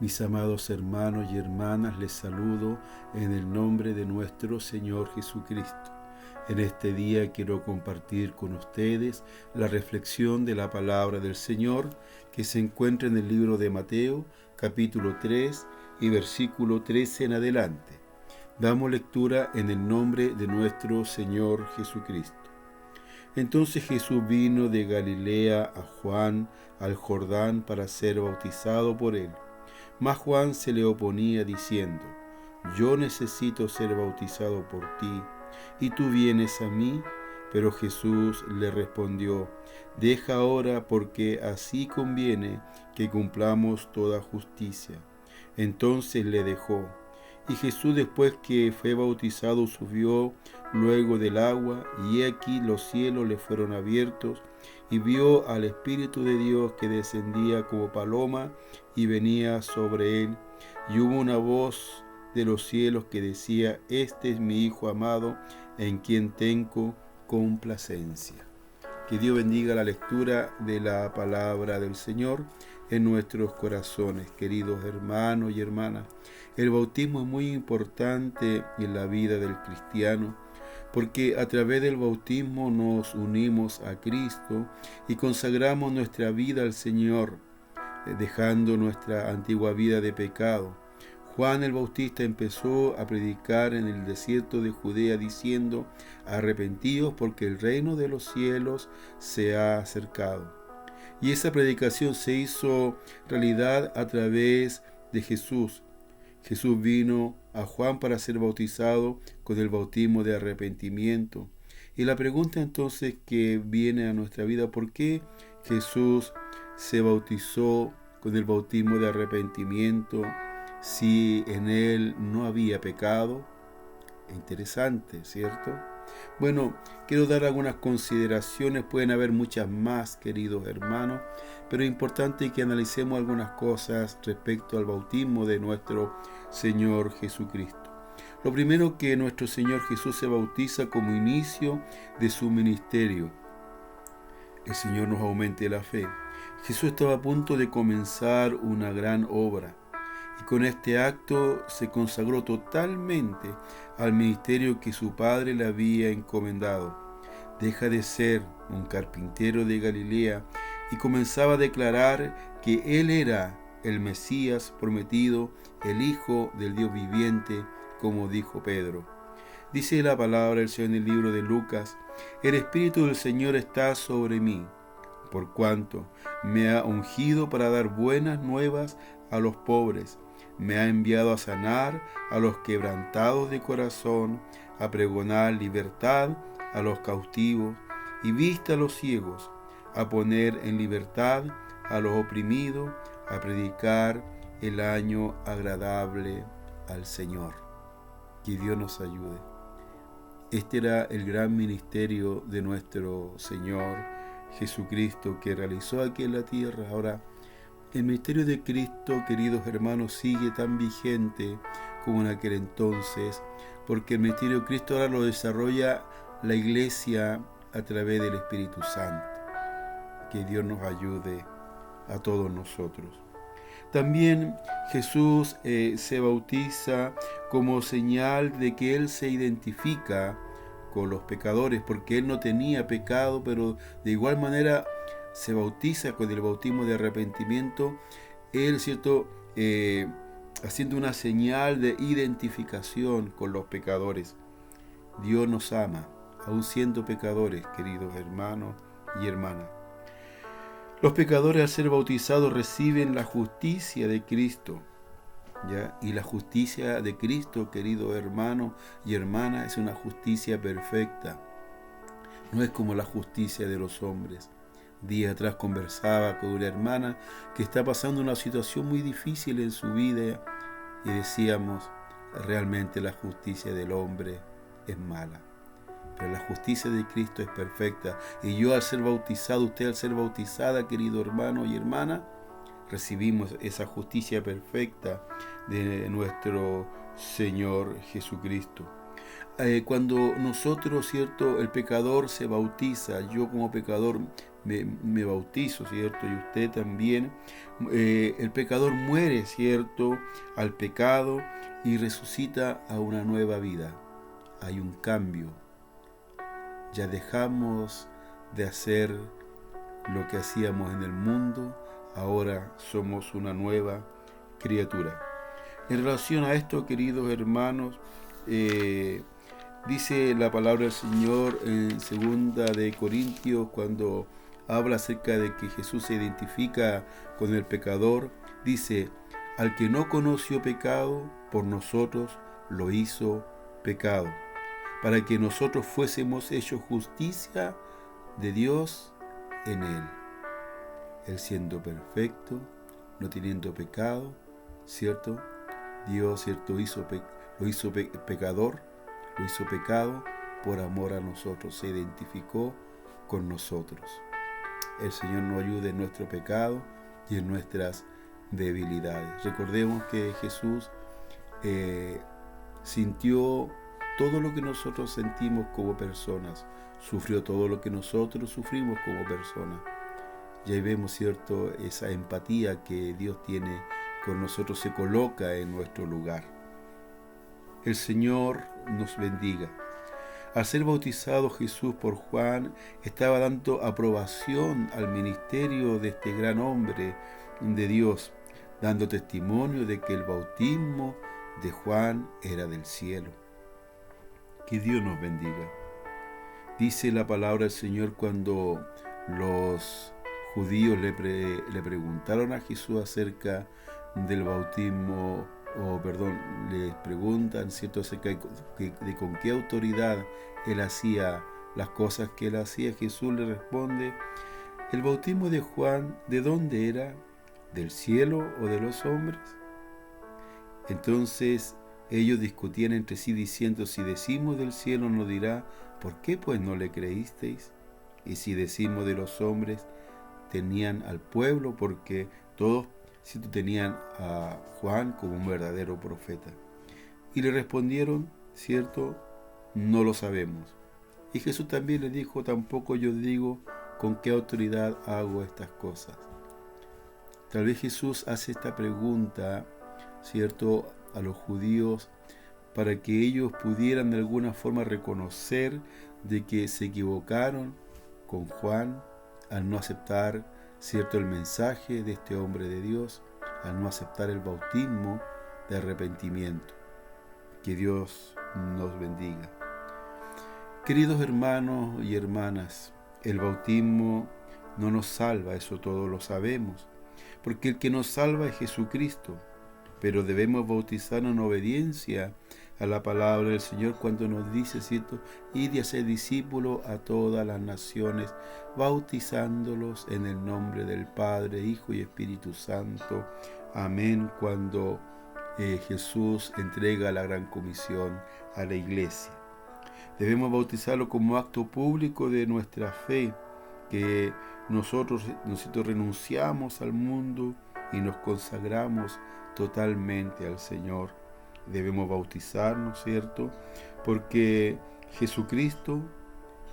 Mis amados hermanos y hermanas, les saludo en el nombre de nuestro Señor Jesucristo. En este día quiero compartir con ustedes la reflexión de la palabra del Señor que se encuentra en el libro de Mateo, capítulo 3 y versículo 13 en adelante. Damos lectura en el nombre de nuestro Señor Jesucristo. Entonces Jesús vino de Galilea a Juan al Jordán para ser bautizado por él. Mas Juan se le oponía diciendo: Yo necesito ser bautizado por ti, ¿y tú vienes a mí? Pero Jesús le respondió: Deja ahora, porque así conviene que cumplamos toda justicia. Entonces le dejó. Y Jesús, después que fue bautizado, subió luego del agua, y he aquí los cielos le fueron abiertos, y vio al Espíritu de Dios que descendía como paloma y venía sobre él. Y hubo una voz de los cielos que decía: Este es mi Hijo amado, en quien tengo complacencia. Que Dios bendiga la lectura de la palabra del Señor en nuestros corazones, queridos hermanos y hermanas. El bautismo es muy importante en la vida del cristiano, porque a través del bautismo nos unimos a Cristo y consagramos nuestra vida al Señor, dejando nuestra antigua vida de pecado. Juan el Bautista empezó a predicar en el desierto de Judea diciendo: Arrepentíos, porque el reino de los cielos se ha acercado. Y esa predicación se hizo realidad a través de Jesús. Jesús vino a Juan para ser bautizado con el bautismo de arrepentimiento. Y la pregunta entonces que viene a nuestra vida: ¿por qué Jesús se bautizó con el bautismo de arrepentimiento si en él no había pecado? Interesante, ¿cierto? Bueno, quiero dar algunas consideraciones, pueden haber muchas más, queridos hermanos, pero es importante que analicemos algunas cosas respecto al bautismo de nuestro Señor Jesucristo. Lo primero, que nuestro Señor Jesús se bautiza como inicio de su ministerio. El Señor nos aumente la fe. Jesús estaba a punto de comenzar una gran obra, y con este acto se consagró totalmente al ministerio que su Padre le había encomendado. Deja de ser un carpintero de Galilea y comenzaba a declarar que Él era el Mesías prometido, el Hijo del Dios viviente, como dijo Pedro. Dice la palabra del Señor en el libro de Lucas: El Espíritu del Señor está sobre mí, por cuanto me ha ungido para dar buenas nuevas a los pobres. Me ha enviado a sanar a los quebrantados de corazón, a pregonar libertad a los cautivos y vista a los ciegos, a poner en libertad a los oprimidos, a predicar el año agradable al Señor. Que Dios nos ayude. Este era el gran ministerio de nuestro Señor Jesucristo que realizó aquí en la tierra. Ahora, el ministerio de Cristo, queridos hermanos, sigue tan vigente como en aquel entonces, porque el ministerio de Cristo ahora lo desarrolla la Iglesia a través del Espíritu Santo. Que Dios nos ayude a todos nosotros. También Jesús se bautiza como señal de que Él se identifica con los pecadores, porque Él no tenía pecado, pero de igual manera se bautiza con el bautismo de arrepentimiento. Él, ¿cierto?, haciendo una señal de identificación con los pecadores. Dios nos ama, aun siendo pecadores, queridos hermanos y hermanas. Los pecadores, al ser bautizados, reciben la justicia de Cristo, ¿ya? Y la justicia de Cristo, queridos hermanos y hermanas, es una justicia perfecta. No es como la justicia de los hombres. Días atrás conversaba con una hermana que está pasando una situación muy difícil en su vida y decíamos: realmente la justicia del hombre es mala, pero la justicia de Cristo es perfecta. Y yo, al ser bautizado, usted al ser bautizada, querido hermano y hermana, recibimos esa justicia perfecta de nuestro Señor Jesucristo. Cuando nosotros, ¿cierto?, el pecador se bautiza, yo como pecador me bautizo, ¿cierto?, y usted también, el pecador muere, ¿cierto?, al pecado y resucita a una nueva vida. Hay un cambio. Ya dejamos de hacer lo que hacíamos en el mundo, ahora somos una nueva criatura. En relación a esto, queridos hermanos, dice la palabra del Señor en 2 Corintios, cuando habla acerca de que Jesús se identifica con el pecador, dice: al que no conoció pecado, por nosotros lo hizo pecado, para que nosotros fuésemos hechos justicia de Dios en él. Él siendo perfecto, no teniendo pecado, ¿cierto? Dios, ¿cierto?, lo hizo pecador, lo hizo pecado por amor a nosotros, se identificó con nosotros. El Señor nos ayude en nuestro pecado y en nuestras debilidades. Recordemos que Jesús sintió todo lo que nosotros sentimos como personas, sufrió todo lo que nosotros sufrimos como personas. Y ahí vemos, ¿cierto?, esa empatía que Dios tiene con nosotros, se coloca en nuestro lugar. El Señor nos bendiga. Al ser bautizado Jesús por Juan, estaba dando aprobación al ministerio de este gran hombre de Dios, dando testimonio de que el bautismo de Juan era del cielo. Que Dios nos bendiga. Dice la palabra del Señor, cuando los judíos le preguntaron a Jesús acerca del bautismo, les preguntan, ¿cierto?, acerca de con qué autoridad él hacía las cosas que él hacía. Jesús le responde: ¿el bautismo de Juan de dónde era? ¿Del cielo o de los hombres? Entonces ellos discutían entre sí diciendo: si decimos del cielo, nos dirá: ¿por qué pues no le creísteis? Y si decimos de los hombres, tenían al pueblo, porque todos tenían a Juan como un verdadero profeta. Y le respondieron, ¿cierto?, no lo sabemos. Y Jesús también le dijo: tampoco yo digo con qué autoridad hago estas cosas. Tal vez Jesús hace esta pregunta, ¿cierto?, a los judíos para que ellos pudieran de alguna forma reconocer de que se equivocaron con Juan al no aceptar, ¿cierto?, el mensaje de este hombre de Dios, al no aceptar el bautismo de arrepentimiento. Que Dios nos bendiga. Queridos hermanos y hermanas, el bautismo no nos salva, eso todos lo sabemos, porque el que nos salva es Jesucristo, pero debemos bautizarnos en obediencia a la palabra del Señor cuando nos dice, ¿cierto?, id y hacer discípulos a todas las naciones, bautizándolos en el nombre del Padre, Hijo y Espíritu Santo. Amén. Cuando Jesús entrega la gran comisión a la iglesia. Debemos bautizarlo como acto público de nuestra fe, que nosotros renunciamos al mundo y nos consagramos totalmente al Señor. Debemos bautizarnos, ¿cierto?, porque Jesucristo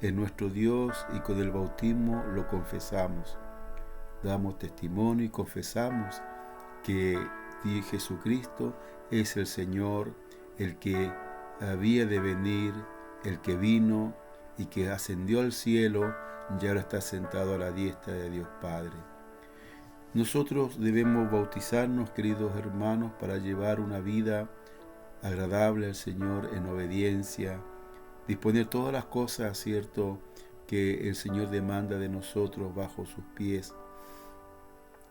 es nuestro Dios y con el bautismo lo confesamos. Damos testimonio y confesamos que Jesucristo es el Señor, el que había de venir, el que vino y que ascendió al cielo y ahora está sentado a la diestra de Dios Padre. Nosotros debemos bautizarnos, queridos hermanos, para llevar una vida agradable al Señor en obediencia, disponer todas las cosas, ¿cierto?, que el Señor demanda de nosotros bajo sus pies,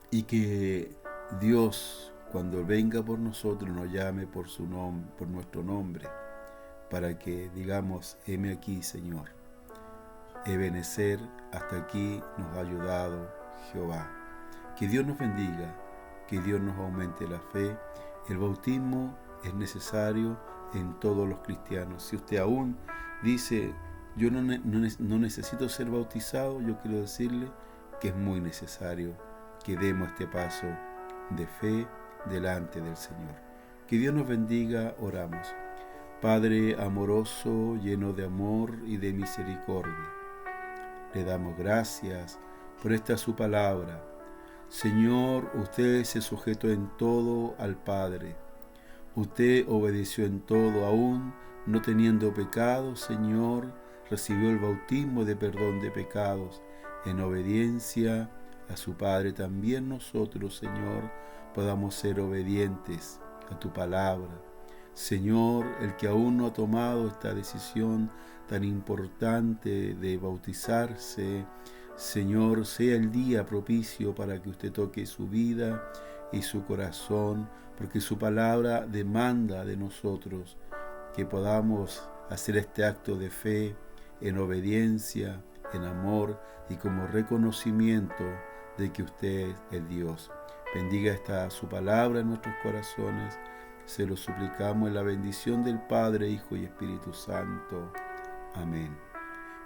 y que Dios, cuando venga por nosotros, nos llame por nuestro nombre, para que digamos: heme aquí, Señor. Ebenecer, hasta aquí nos ha ayudado Jehová. Que Dios nos bendiga, que Dios nos aumente la fe. El bautismo es necesario en todos los cristianos. Si usted aún dice: yo no necesito ser bautizado, yo quiero decirle que es muy necesario que demos este paso de fe delante del Señor. Que Dios nos bendiga. Oramos. Padre amoroso, lleno de amor y de misericordia, le damos gracias por esta su palabra. Señor, usted se sujetó en todo al Padre. Usted obedeció en todo, aún no teniendo pecado, Señor, recibió el bautismo de perdón de pecados. En obediencia a su Padre, también nosotros, Señor, podamos ser obedientes a tu palabra. Señor, el que aún no ha tomado esta decisión tan importante de bautizarse, Señor, sea el día propicio para que usted toque su vida y su corazón, porque su palabra demanda de nosotros que podamos hacer este acto de fe en obediencia, en amor y como reconocimiento de que usted es Dios. Bendiga esta su palabra en nuestros corazones. Se lo suplicamos en la bendición del Padre, Hijo y Espíritu Santo. Amén.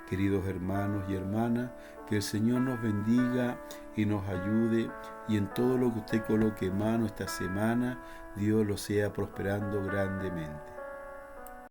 Queridos hermanos y hermanas, que el Señor nos bendiga y nos ayude, y en todo lo que usted coloque en mano esta semana, Dios lo sea prosperando grandemente.